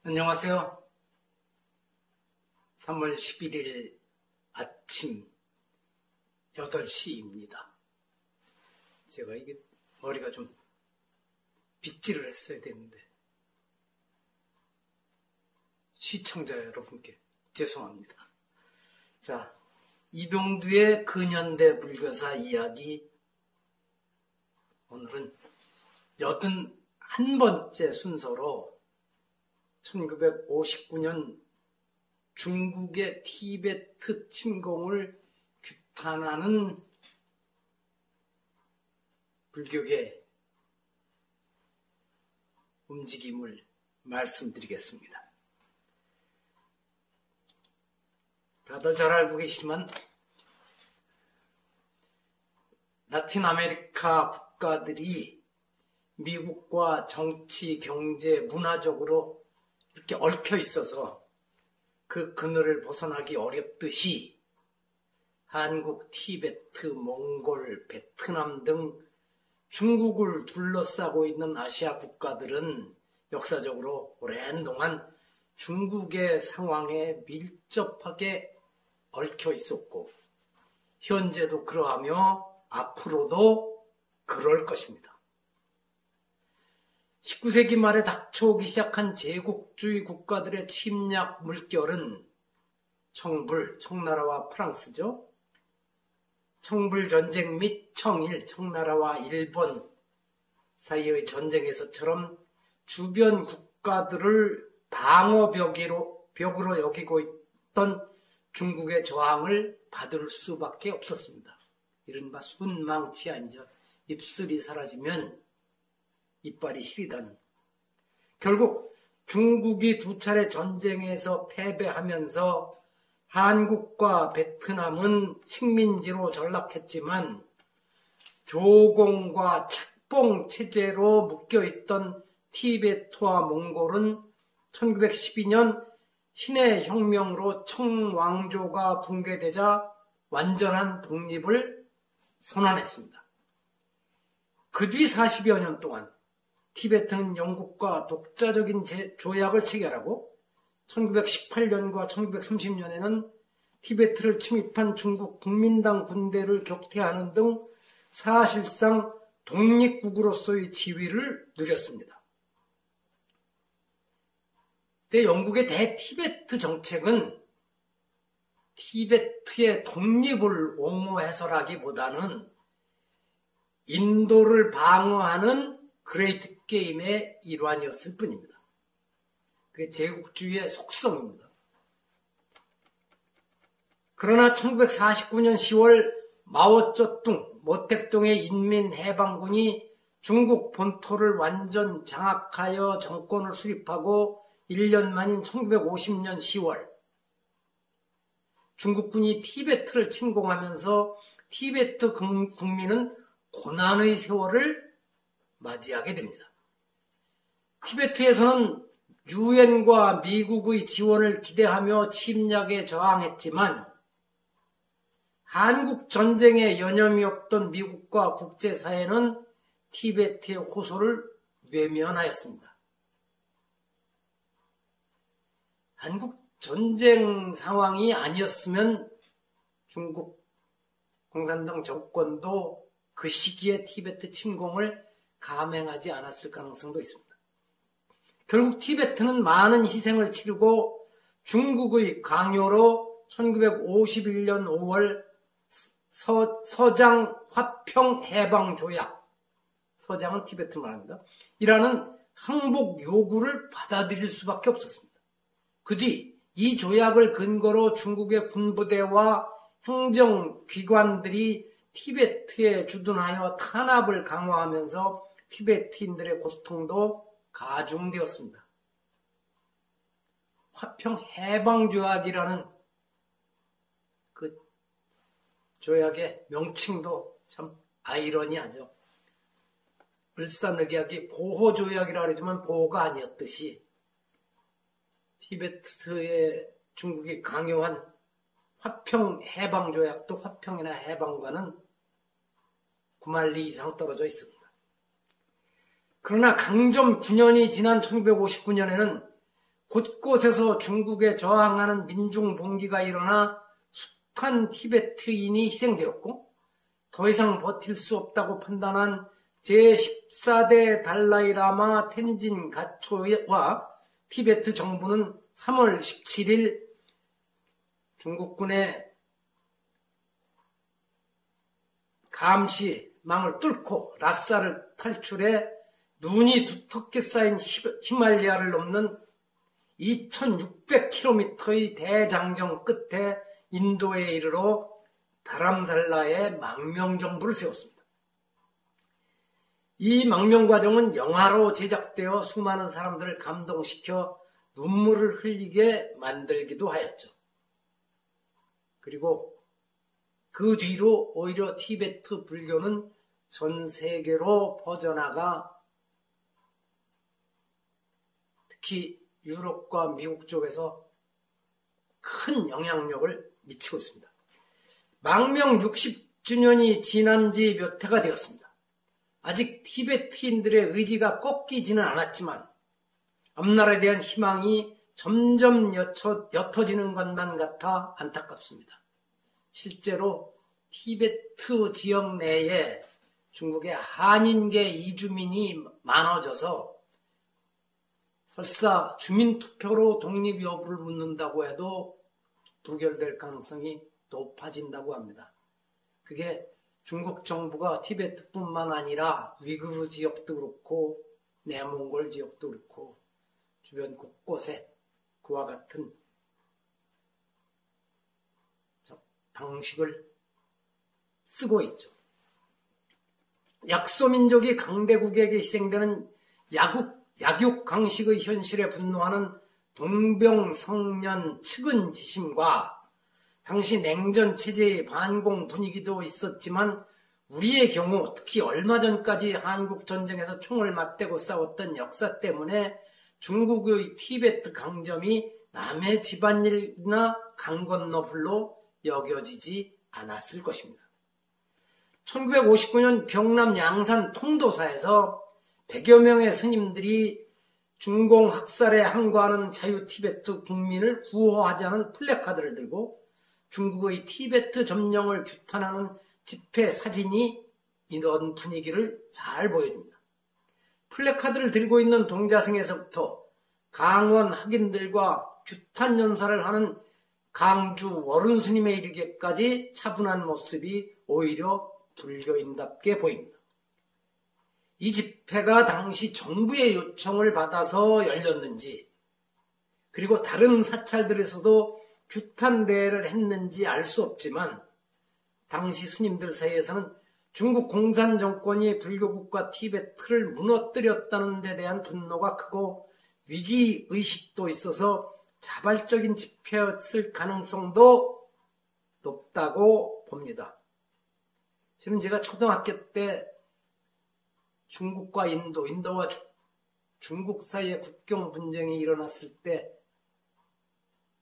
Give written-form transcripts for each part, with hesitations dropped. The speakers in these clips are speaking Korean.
안녕하세요. 3월 11일 아침 8시입니다. 제가 이게 머리가 좀 빗질을 했어야 되는데 시청자 여러분께 죄송합니다. 자, 이병두의 근현대 불교사 이야기, 오늘은 81번째 순서로 1959년 중국의 티베트 침공을 규탄하는 불교계 움직임을 말씀드리겠습니다. 다들 잘 알고 계시지만 라틴 아메리카 국가들이 미국과 정치, 경제, 문화적으로 이렇게 얽혀 있어서 그 그늘을 벗어나기 어렵듯이 한국, 티베트, 몽골, 베트남 등 중국을 둘러싸고 있는 아시아 국가들은 역사적으로 오랜 동안 중국의 상황에 밀접하게 얽혀 있었고 현재도 그러하며 앞으로도 그럴 것입니다. 19세기 말에 닥쳐오기 시작한 제국주의 국가들의 침략 물결은 청불, 청나라와 프랑스죠. 청불 전쟁 및 청일, 청나라와 일본 사이의 전쟁에서처럼 주변 국가들을 방어벽으로 여기고 있던 중국의 저항을 받을 수밖에 없었습니다. 이른바 순망치 앉아 입술이 사라지면 이빨이 시리다는. 결국 중국이 두 차례 전쟁에서 패배하면서 한국과 베트남은 식민지로 전락했지만 조공과 착봉 체제로 묶여있던 티베트와 몽골은 1912년 신해 혁명으로 청왕조가 붕괴되자 완전한 독립을 선언했습니다. 그 뒤 40여 년 동안 티베트는 영국과 독자적인 조약을 체결하고 1918년과 1930년에는 티베트를 침입한 중국 국민당 군대를 격퇴하는 등 사실상 독립국으로서의 지위를 누렸습니다. 그때 영국의 대티베트 정책은 티베트의 독립을 옹호해서라기보다는 인도를 방어하는 그레이트 게임의 일환이었을 뿐입니다. 그게 제국주의의 속성입니다. 그러나 1949년 10월 마오쩌둥, 모택동의 인민해방군이 중국 본토를 완전 장악하여 정권을 수립하고 1년 만인 1950년 10월 중국군이 티베트를 침공하면서 티베트 국민은 고난의 세월을 맞이하게 됩니다. 티베트에서는 유엔과 미국의 지원을 기대하며 침략에 저항했지만 한국 전쟁에 여념이 없던 미국과 국제사회는 티베트의 호소를 외면하였습니다. 한국 전쟁 상황이 아니었으면 중국 공산당 정권도 그 시기에 티베트 침공을 감행하지 않았을 가능성도 있습니다. 결국 티베트는 많은 희생을 치르고 중국의 강요로 1951년 5월 서장 화평 해방 조약, 서장은 티베트 말합니다. 이라는 항복 요구를 받아들일 수밖에 없었습니다. 그 뒤 이 조약을 근거로 중국의 군부대와 행정기관들이 티베트에 주둔하여 탄압을 강화하면서 티베트인들의 고통도 가중되었습니다. 화평 해방조약이라는 그 조약의 명칭도 참 아이러니하죠. 을사늑약이 보호조약이라 그러지만 보호가 아니었듯이 티베트에 중국이 강요한 화평 해방조약도 화평이나 해방과는 9만리 이상 떨어져 있습니다. 그러나 강점 9년이 지난 1959년에는 곳곳에서 중국에 저항하는 민중 봉기가 일어나 숱한 티베트인이 희생되었고 더 이상 버틸 수 없다고 판단한 제14대 달라이라마 텐진 가초와 티베트 정부는 3월 17일 중국군의 감시망을 뚫고 라싸를 탈출해 눈이 두텁게 쌓인 히말리아를 넘는 2600km의 대장정 끝에 인도에 이르러 다람살라에 망명정부를 세웠습니다. 이 망명 과정은 영화로 제작되어 수많은 사람들을 감동시켜 눈물을 흘리게 만들기도 하였죠. 그리고 그 뒤로 오히려 티베트 불교는 전 세계로 퍼져나가 특히 유럽과 미국 쪽에서 큰 영향력을 미치고 있습니다. 망명 60주년이 지난 지 몇 해가 되었습니다. 아직 티베트인들의 의지가 꺾이지는 않았지만 앞날에 대한 희망이 점점 옅어지는 것만 같아 안타깝습니다. 실제로 티베트 지역 내에 중국의 한인계 이주민이 많아져서 설사 주민투표로 독립 여부를 묻는다고 해도 부결될 가능성이 높아진다고 합니다. 그게 중국 정부가 티베트뿐만 아니라 위구르 지역도 그렇고 내몽골 지역도 그렇고 주변 곳곳에 그와 같은 방식을 쓰고 있죠. 약소민족이 강대국에게 희생되는 약육강식의 현실에 분노하는 동병성련 측은지심과 당시 냉전 체제의 반공 분위기도 있었지만 우리의 경우 특히 얼마 전까지 한국 전쟁에서 총을 맞대고 싸웠던 역사 때문에 중국의 티베트 강점이 남의 집안일이나 강 건너 불로 여겨지지 않았을 것입니다. 1959년 경남 양산 통도사에서 100여 명의 스님들이 중공 학살에 항거하는 자유 티베트 국민을 구호하자는 플래카드를 들고 중국의 티베트 점령을 규탄하는 집회 사진이 이런 분위기를 잘 보여줍니다. 플래카드를 들고 있는 동자승에서부터 강원 학인들과 규탄 연사를 하는 강주 월운 스님에 이르기까지 차분한 모습이 오히려 불교인답게 보입니다. 이 집회가 당시 정부의 요청을 받아서 열렸는지 그리고 다른 사찰들에서도 규탄 대회를 했는지 알 수 없지만 당시 스님들 사이에서는 중국 공산 정권이 불교국가 티베트를 무너뜨렸다는 데 대한 분노가 크고 위기의식도 있어서 자발적인 집회였을 가능성도 높다고 봅니다. 실은 제가 초등학교 때 중국과 인도와 중국 사이에 국경 분쟁이 일어났을 때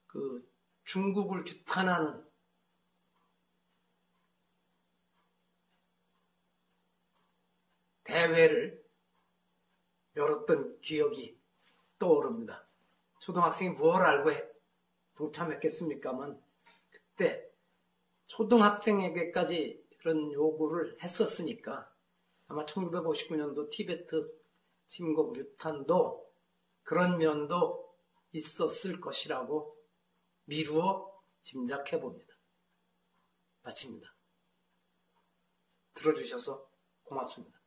그 중국을 규탄하는 대회를 열었던 기억이 떠오릅니다. 초등학생이 뭘 알고 동참했겠습니까만 그때 초등학생에게까지 그런 요구를 했었으니까 아마 1959년도 티베트 침공 규탄도 그런 면도 있었을 것이라고 미루어 짐작해 봅니다. 마칩니다. 들어주셔서 고맙습니다.